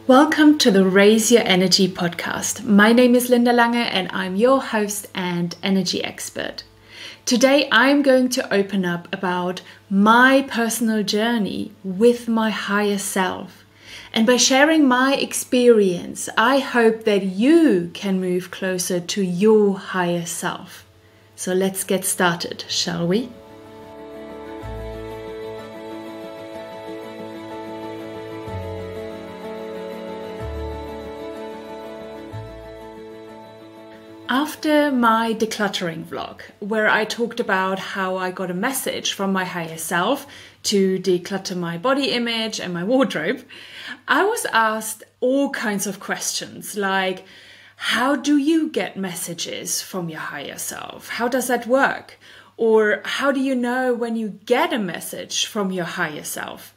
Welcome to the Raise Your Energy podcast. My name is Linda Lange and I'm your host and energy expert. Today I'm going to open up about my personal journey with my higher self. And by sharing my experience, I hope that you can move closer to your higher self. So let's get started, shall we? After my decluttering vlog, where I talked about how I got a message from my higher self to declutter my body image and my wardrobe, I was asked all kinds of questions like, how do you get messages from your higher self? How does that work? Or how do you know when you get a message from your higher self?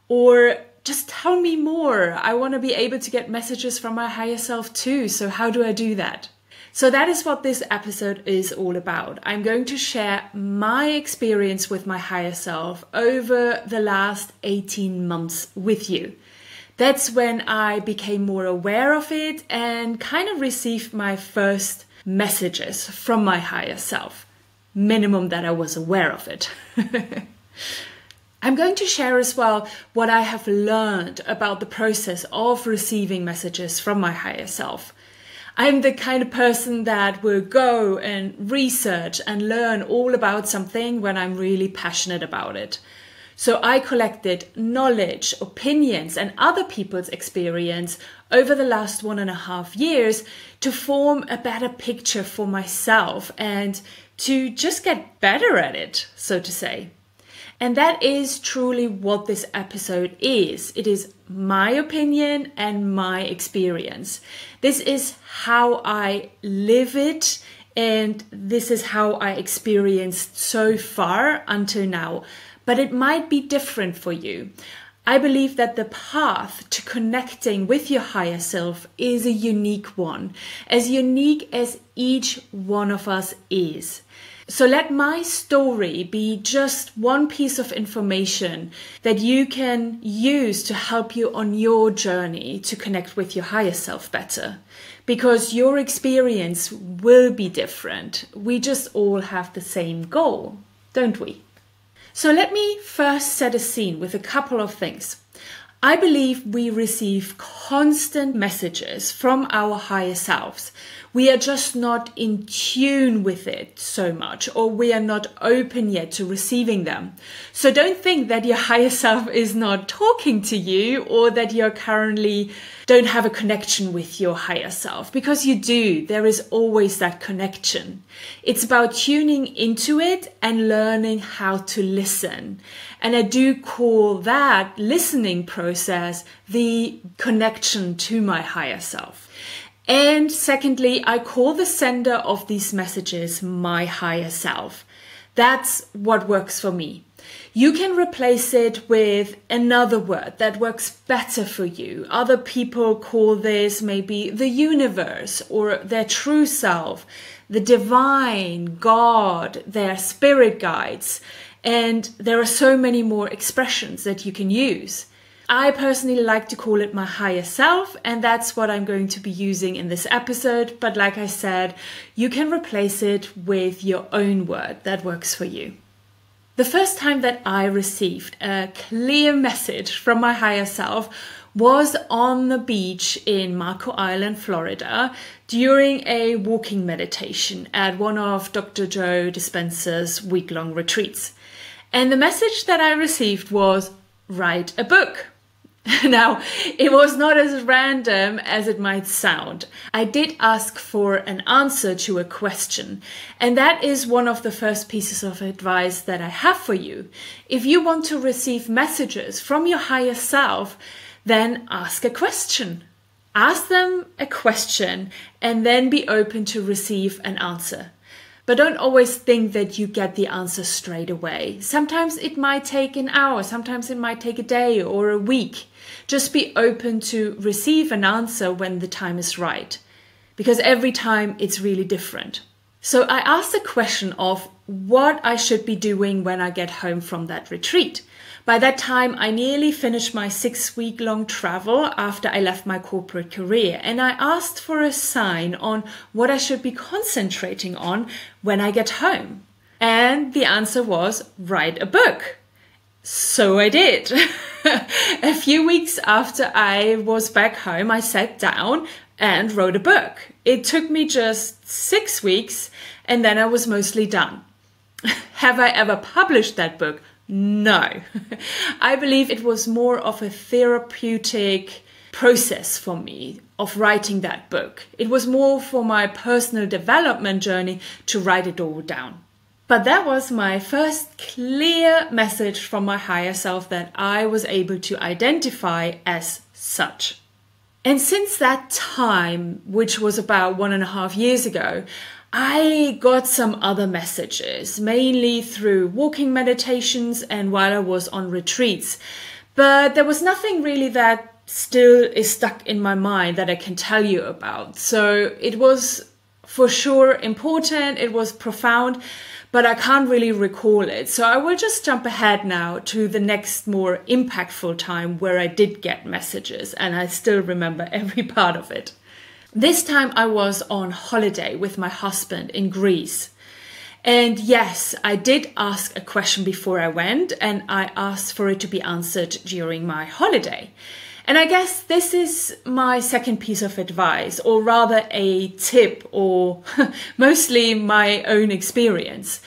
Or just tell me more. I want to be able to get messages from my higher self too. So how do I do that? So that is what this episode is all about. I'm going to share my experience with my higher self over the last 18 months with you. That's when I became more aware of it and kind of received my first messages from my higher self. Minimum that I was aware of it. I'm going to share as well what I have learned about the process of receiving messages from my higher self. I'm the kind of person that will go and research and learn all about something when I'm really passionate about it. So I collected knowledge, opinions, and other people's experience over the last 1.5 years to form a better picture for myself and to just get better at it, so to say. And that is truly what this episode is. It is my opinion and my experience. This is how I live it, and this is how I experienced so far until now. But it might be different for you. I believe that the path to connecting with your higher self is a unique one, as unique as each one of us is. So let my story be just one piece of information that you can use to help you on your journey to connect with your higher self better. Because your experience will be different. We just all have the same goal, don't we? So let me first set a scene with a couple of things. I believe we receive constant messages from our higher selves. We are just not in tune with it so much, or we are not open yet to receiving them. So don't think that your higher self is not talking to you or that you're currently don't have a connection with your higher self, because you do. There is always that connection. It's about tuning into it and learning how to listen. And I do call that listening process the connection to my higher self. And secondly, I call the sender of these messages my higher self. That's what works for me. You can replace it with another word that works better for you. Other people call this maybe the universe or their true self, the divine, God, their spirit guides. And there are so many more expressions that you can use. I personally like to call it my higher self, and that's what I'm going to be using in this episode. But like I said, you can replace it with your own word that works for you. The first time that I received a clear message from my higher self was on the beach in Marco Island, Florida, during a walking meditation at one of Dr. Joe Dispenza's week-long retreats. And the message that I received was, write a book. Now, it was not as random as it might sound. I did ask for an answer to a question, and that is one of the first pieces of advice that I have for you. If you want to receive messages from your higher self, then ask a question. Ask them a question and then be open to receive an answer. But don't always think that you get the answer straight away. Sometimes it might take an hour, sometimes it might take a day or a week. Just be open to receive an answer when the time is right. Because every time it's really different. So I asked the question of what I should be doing when I get home from that retreat. By that time, I nearly finished my 6-week-long travel after I left my corporate career, and I asked for a sign on what I should be concentrating on when I get home. And the answer was, write a book. So I did. A few weeks after I was back home, I sat down and wrote a book. It took me just 6 weeks, and then I was mostly done. Have I ever published that book? No. I believe it was more of a therapeutic process for me of writing that book. It was more for my personal development journey to write it all down. But that was my first clear message from my higher self that I was able to identify as such. And since that time, which was about 1.5 years ago, I got some other messages, mainly through walking meditations and while I was on retreats. But there was nothing really that still is stuck in my mind that I can tell you about. So it was for sure important, it was profound, but I can't really recall it. So I will just jump ahead now to the next more impactful time where I did get messages and I still remember every part of it. This time I was on holiday with my husband in Greece. And yes, I did ask a question before I went, and I asked for it to be answered during my holiday. And I guess this is my second piece of advice, or rather a tip, or mostly my own experience.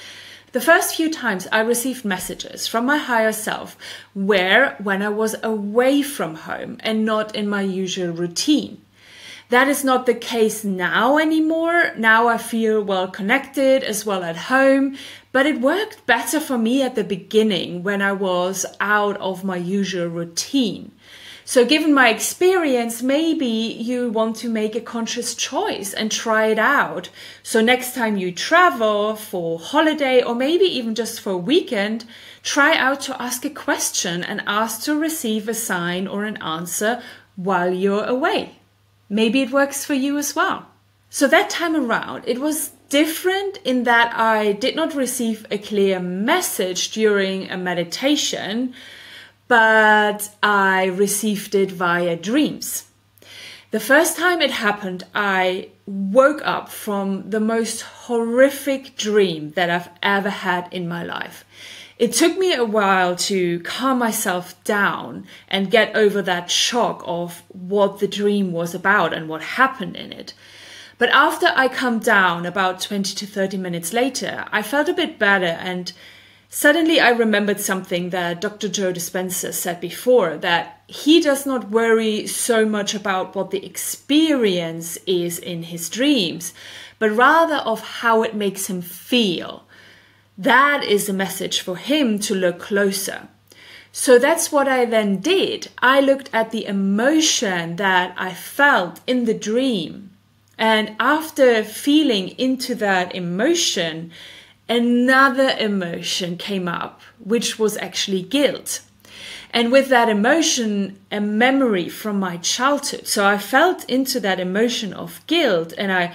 The first few times I received messages from my higher self were when I was away from home and not in my usual routine. That is not the case now anymore. Now I feel well connected as well at home, but it worked better for me at the beginning when I was out of my usual routine. So given my experience, maybe you want to make a conscious choice and try it out. So next time you travel for holiday or maybe even just for a weekend, try out to ask a question and ask to receive a sign or an answer while you're away. Maybe it works for you as well. So that time around, it was different in that I did not receive a clear message during a meditation, but I received it via dreams. The first time it happened, I woke up from the most horrific dream that I've ever had in my life. It took me a while to calm myself down and get over that shock of what the dream was about and what happened in it. But after I calmed down about 20 to 30 minutes later, I felt a bit better, and suddenly I remembered something that Dr. Joe Dispenza said before, that he does not worry so much about what the experience is in his dreams, but rather of how it makes him feel. That is a message for him to look closer. So that's what I then did. I looked at the emotion that I felt in the dream. And after feeling into that emotion, another emotion came up, which was actually guilt. And with that emotion, a memory from my childhood. So I felt into that emotion of guilt and I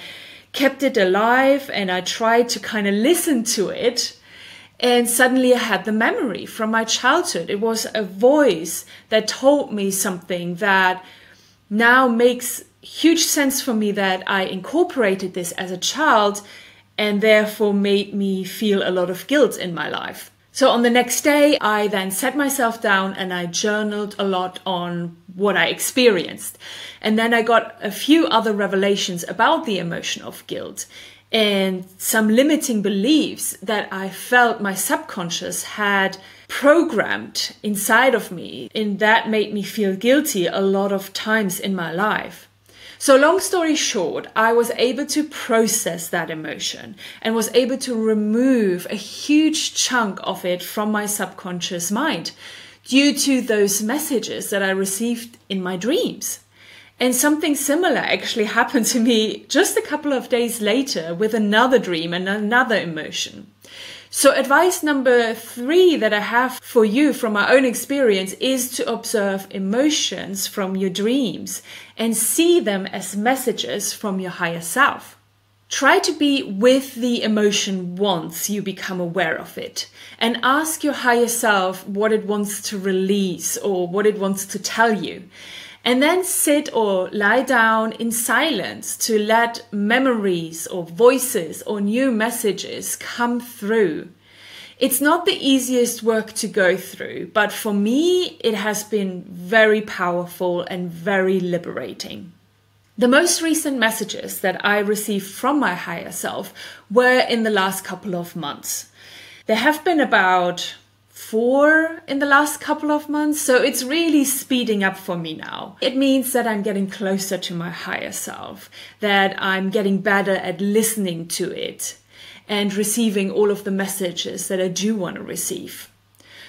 kept it alive and I tried to kind of listen to it. And suddenly I had the memory from my childhood. It was a voice that told me something that now makes huge sense for me, that I incorporated this as a child and therefore made me feel a lot of guilt in my life. So on the next day, I then sat myself down and I journaled a lot on what I experienced. And then I got a few other revelations about the emotion of guilt and some limiting beliefs that I felt my subconscious had programmed inside of me, and that made me feel guilty a lot of times in my life. So long story short, I was able to process that emotion and was able to remove a huge chunk of it from my subconscious mind due to those messages that I received in my dreams. And something similar actually happened to me just a couple of days later with another dream and another emotion. So advice number 3 that I have for you from my own experience is to observe emotions from your dreams and see them as messages from your higher self. Try to be with the emotion once you become aware of it, and ask your higher self what it wants to release or what it wants to tell you. And then sit or lie down in silence to let memories or voices or new messages come through. It's not the easiest work to go through, but for me, it has been very powerful and very liberating. The most recent messages that I received from my higher self were in the last couple of months. There have been about 4 in the last couple of months, so it's really speeding up for me now. It means that I'm getting closer to my higher self, that I'm getting better at listening to it and receiving all of the messages that I do want to receive.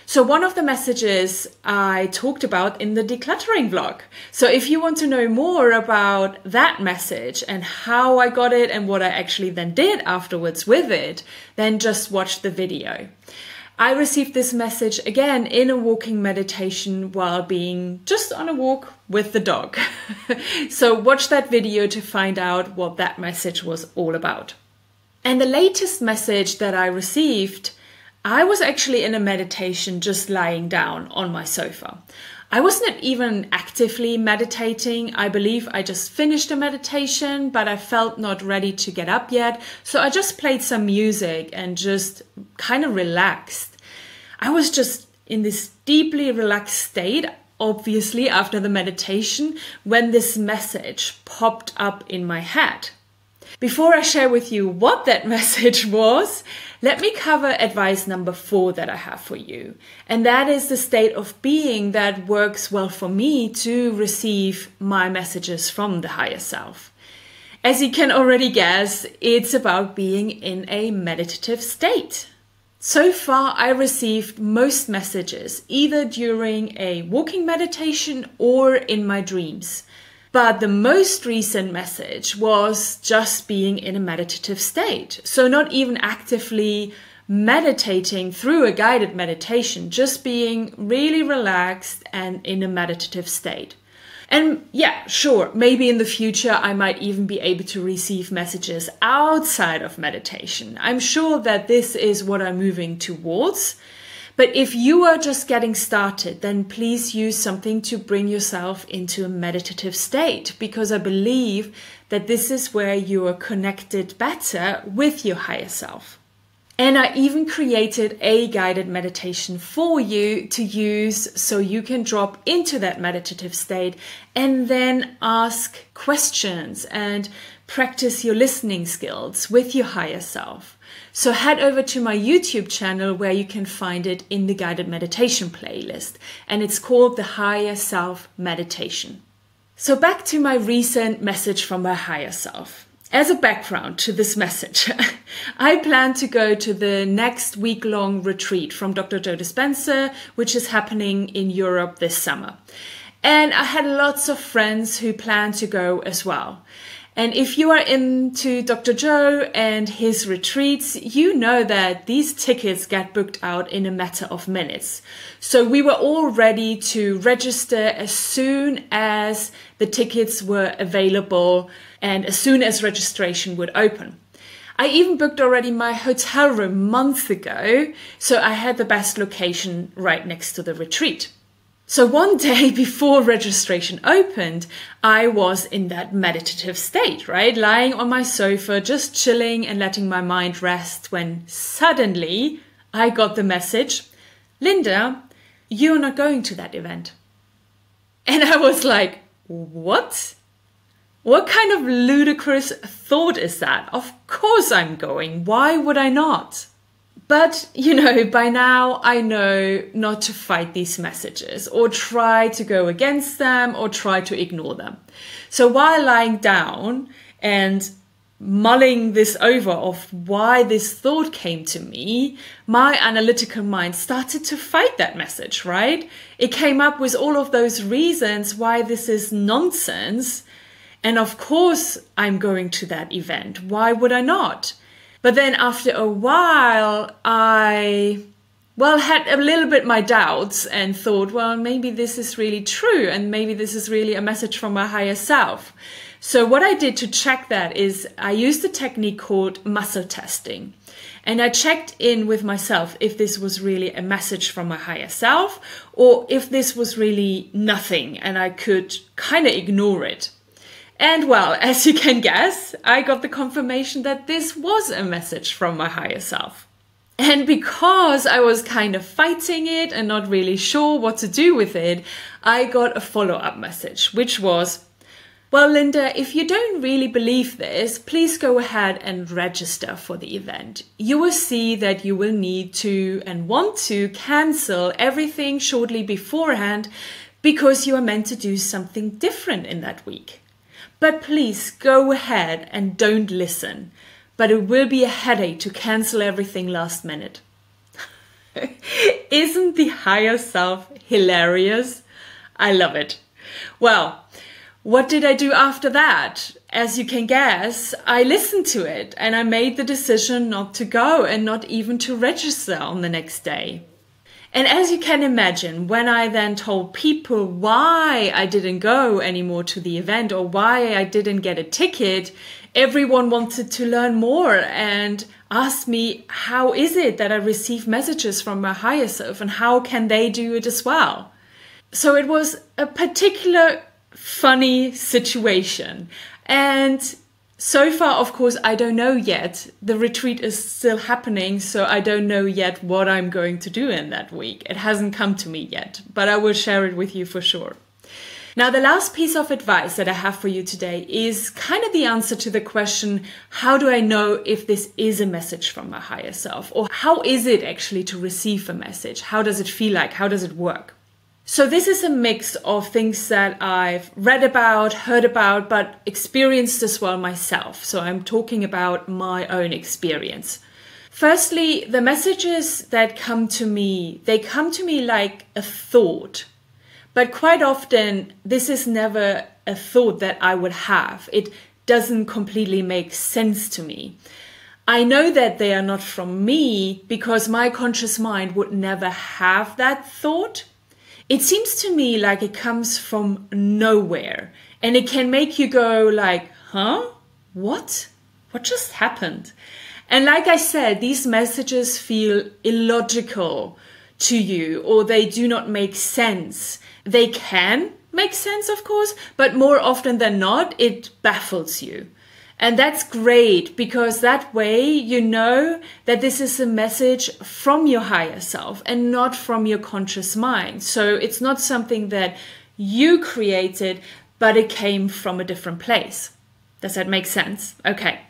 So one of the messages I talked about in the decluttering vlog. So if you want to know more about that message and how I got it and what I actually then did afterwards with it, then just watch the video. I received this message again in a walking meditation while being just on a walk with the dog. So watch that video to find out what that message was all about. And the latest message that I received, I was actually in a meditation just lying down on my sofa. I wasn't even actively meditating. I believe I just finished a meditation, but I felt not ready to get up yet. So I just played some music and just kind of relaxed. I was just in this deeply relaxed state, obviously after the meditation, when this message popped up in my head. Before I share with you what that message was, let me cover advice number 4 that I have for you. And that is the state of being that works well for me to receive my messages from the higher self. As you can already guess, it's about being in a meditative state. So far, I received most messages either during a walking meditation or in my dreams. But the most recent message was just being in a meditative state. So not even actively meditating through a guided meditation, just being really relaxed and in a meditative state. And yeah, sure, maybe in the future I might even be able to receive messages outside of meditation. I'm sure that this is what I'm moving towards. But if you are just getting started, then please use something to bring yourself into a meditative state, because I believe that this is where you are connected better with your higher self. And I even created a guided meditation for you to use so you can drop into that meditative state and then ask questions and practice your listening skills with your higher self. So head over to my YouTube channel where you can find it in the guided meditation playlist, and it's called the Higher Self Meditation. So back to my recent message from my higher self. As a background to this message, I plan to go to the next week-long retreat from Dr. Joe Dispenza, which is happening in Europe this summer. And I had lots of friends who plan to go as well. And if you are into Dr. Joe and his retreats, you know that these tickets get booked out in a matter of minutes. So we were all ready to register as soon as the tickets were available and as soon as registration would open. I even booked already my hotel room months ago, so I had the best location right next to the retreat. So one day before registration opened, I was in that meditative state, right? Lying on my sofa, just chilling and letting my mind rest, when suddenly I got the message, Linda, you're not going to that event. And I was like, what? What kind of ludicrous thought is that? Of course I'm going. Why would I not? But, you know, by now I know not to fight these messages or try to go against them or try to ignore them. So while lying down and mulling this over of why this thought came to me, my analytical mind started to fight that message, right? It came up with all of those reasons why this is nonsense. And of course I'm going to that event. Why would I not? But then after a while, I had a little bit my doubts and thought, well, maybe this is really true and maybe this is really a message from my higher self. So what I did to check that is I used a technique called muscle testing. And I checked in with myself if this was really a message from my higher self or if this was really nothing and I could kind of ignore it. And well, as you can guess, I got the confirmation that this was a message from my higher self. And because I was kind of fighting it and not really sure what to do with it, I got a follow-up message, which was, well, Linda, if you don't really believe this, please go ahead and register for the event. You will see that you will need to and want to cancel everything shortly beforehand because you are meant to do something different in that week. But please go ahead and don't listen. But it will be a headache to cancel everything last minute. Isn't the higher self hilarious? I love it. Well, what did I do after that? As you can guess, I listened to it and I made the decision not to go and not even to register on the next day. And as you can imagine, when I then told people why I didn't go anymore to the event or why I didn't get a ticket, everyone wanted to learn more and asked me, how is it that I receive messages from my higher self and how can they do it as well? So it was a particular funny situation. And so far, of course, I don't know yet. The retreat is still happening, so I don't know yet what I'm going to do in that week. It hasn't come to me yet, but I will share it with you for sure. Now, the last piece of advice that I have for you today is kind of the answer to the question, how do I know if this is a message from my higher self? Or how is it actually to receive a message? How does it feel like? How does it work? So this is a mix of things that I've read about, heard about, but experienced as well myself. So I'm talking about my own experience. Firstly, the messages that come to me, they come to me like a thought. But quite often, this is never a thought that I would have. It doesn't completely make sense to me. I know that they are not from me because my conscious mind would never have that thought. It seems to me like it comes from nowhere and it can make you go like, huh? What? What just happened? And like I said, these messages feel illogical to you or they do not make sense. They can make sense, of course, but more often than not, it baffles you. And that's great because that way you know that this is a message from your higher self and not from your conscious mind. So it's not something that you created, but it came from a different place. Does that make sense? Okay.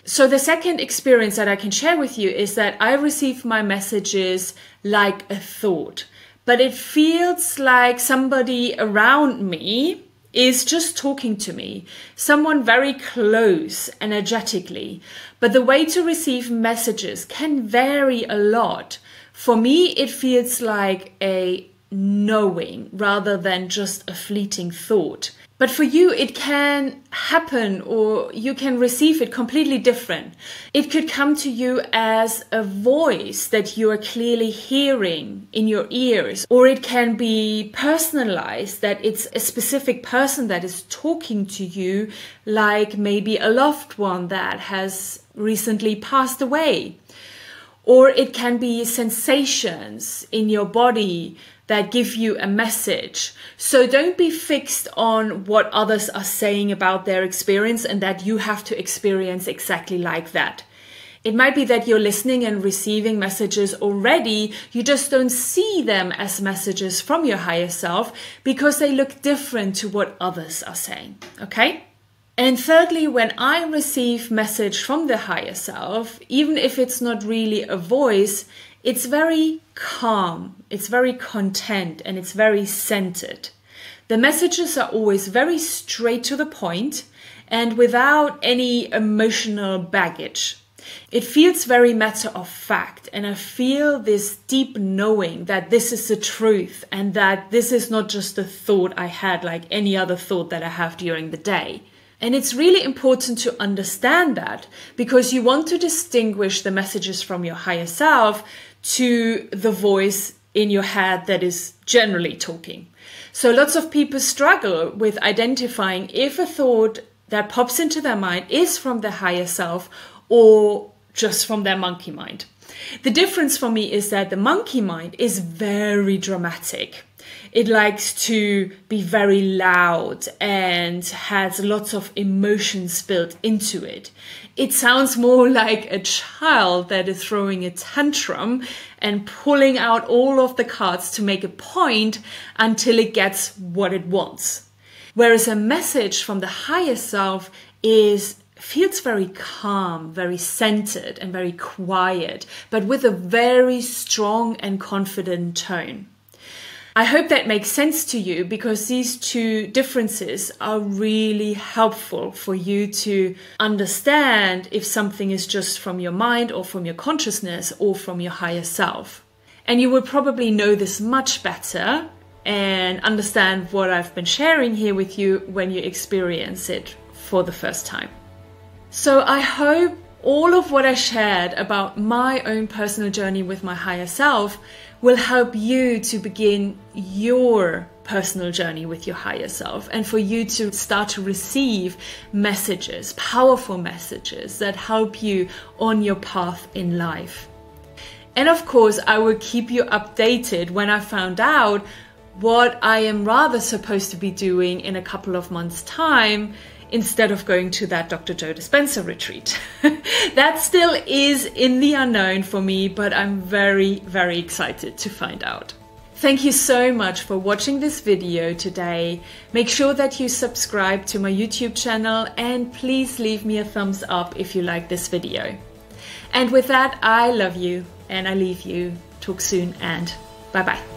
So the second experience that I can share with you is that I receive my messages like a thought, but it feels like somebody around me is just talking to me, someone very close energetically. But the way to receive messages can vary a lot. For me, it feels like a knowing rather than just a fleeting thought. But for you, it can happen or you can receive it completely different. It could come to you as a voice that you are clearly hearing in your ears, or it can be personalized, that it's a specific person that is talking to you, like maybe a loved one that has recently passed away. Or it can be sensations in your body that give you a message. So don't be fixed on what others are saying about their experience and that you have to experience exactly like that. It might be that you're listening and receiving messages already. You just don't see them as messages from your higher self because they look different to what others are saying. Okay? And thirdly, when I receive message from the higher self, even if it's not really a voice, it's very calm, it's very content, and it's very centered. The messages are always very straight to the point and without any emotional baggage. It feels very matter of fact, and I feel this deep knowing that this is the truth and that this is not just a thought I had like any other thought that I have during the day. And it's really important to understand that because you want to distinguish the messages from your higher self to the voice in your head that is generally talking. So lots of people struggle with identifying if a thought that pops into their mind is from their higher self or just from their monkey mind. The difference for me is that the monkey mind is very dramatic. It likes to be very loud and has lots of emotions built into it. It sounds more like a child that is throwing a tantrum and pulling out all of the cards to make a point until it gets what it wants. Whereas a message from the higher self feels very calm, very centered, and very quiet, but with a very strong and confident tone. I hope that makes sense to you, because these two differences are really helpful for you to understand if something is just from your mind or from your consciousness or from your higher self. And you will probably know this much better and understand what I've been sharing here with you when you experience it for the first time. So I hope all of what I shared about my own personal journey with my higher self will help you to begin your personal journey with your higher self, and for you to start to receive messages, powerful messages that help you on your path in life. And of course, I will keep you updated when I found out what I am rather supposed to be doing in a couple of months' time, instead of going to that Dr. Joe Dispenza retreat. That still is in the unknown for me, but I'm very, very excited to find out. Thank you so much for watching this video today. Make sure that you subscribe to my YouTube channel, and please leave me a thumbs up if you like this video. And with that, I love you and I leave you. Talk soon, and bye-bye.